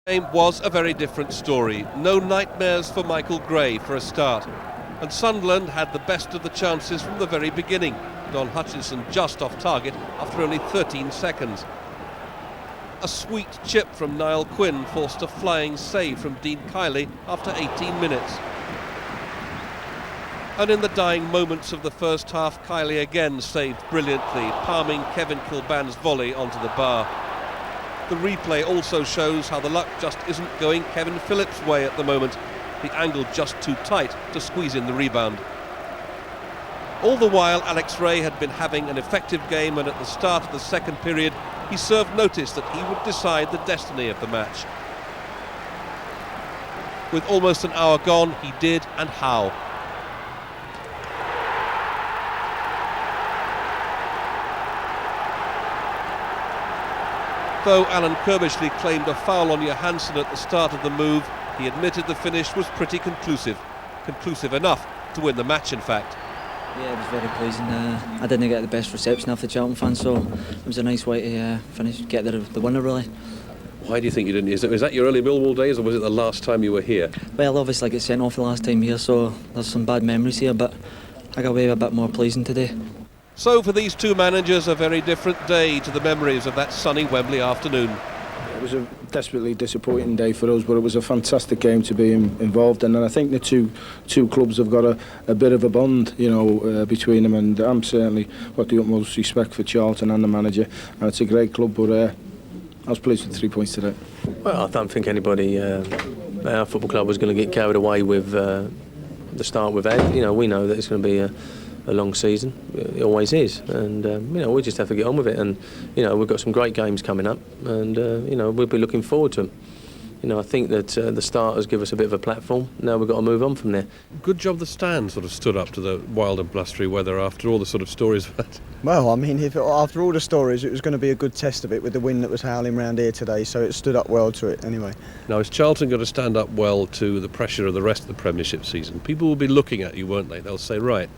Game was a very different story. No nightmares for Michael Gray for a start. And Sunderland had the best of the chances from the very beginning. Hutchison just off target after only 13 seconds. A sweet chip from Niall Quinn forced a flying save from Dean Kiely after 18 minutes. And in the dying moments of the first half, Kiely again saved brilliantly, palming Kevin Kilbane's volley onto the bar. The replay also shows how the luck just isn't going Kevin Phillips' way at the moment. The angle just too tight to squeeze in the rebound. All the while, Alex Rae had been having an effective game, and at the start of the second period, he served notice that he would decide the destiny of the match. With almost an hour gone, he did, and how. Though Alan Kirbishley claimed a foul on Johannson at the start of the move, he admitted the finish was pretty conclusive. Conclusive enough to win the match, in fact. Yeah, it was very pleasing. I didn't get the best reception off the Charlton fans, so it was a nice way to finish, get the winner, really. Why do you think you didn't? Is that your early Millwall days, or was it the last time you were here? Well, obviously I got sent off the last time here, so there's some bad memories here, but I got away with a bit more pleasing today. So for these two managers, a very different day to the memories of that sunny Wembley afternoon. It was a desperately disappointing day for us, but it was a fantastic game to be involved in, and I think the two clubs have got a bit of a bond, between them, and I'm certainly got the utmost respect for Charlton and the manager, and it's a great club, but I was pleased with 3 points today. Well, I don't think anybody our football club was going to get carried away with the start we've had. We know that it's going to be a long season. It always is, and we just have to get on with it. And we've got some great games coming up, and we'll be looking forward to them. I think that the starters give us a bit of a platform. Now we've got to move on from there. Good job the stand sort of stood up to the wild and blustery weather after all the sort of stories of that. Well, I mean, after all the stories, it was going to be a good test of it with the wind that was howling round here today, so it stood up well to it anyway. Now, is Charlton going to stand up well to the pressure of the rest of the Premiership season? People will be looking at you, won't they? They'll say, right,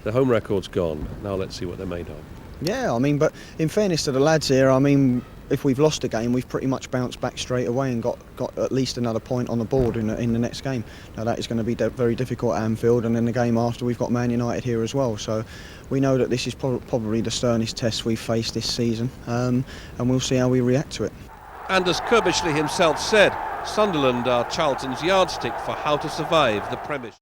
the home record's gone, now let's see what they're made of. Yeah, I mean, but in fairness to the lads here, I mean, if we've lost a game, we've pretty much bounced back straight away and got at least another point on the board in the next game. Now that is going to be very difficult at Anfield, and then the game after we've got Man United here as well. So we know that this is probably the sternest test we've faced this season, and we'll see how we react to it. And as Kirbishley himself said, Sunderland are Charlton's yardstick for how to survive the Premiership.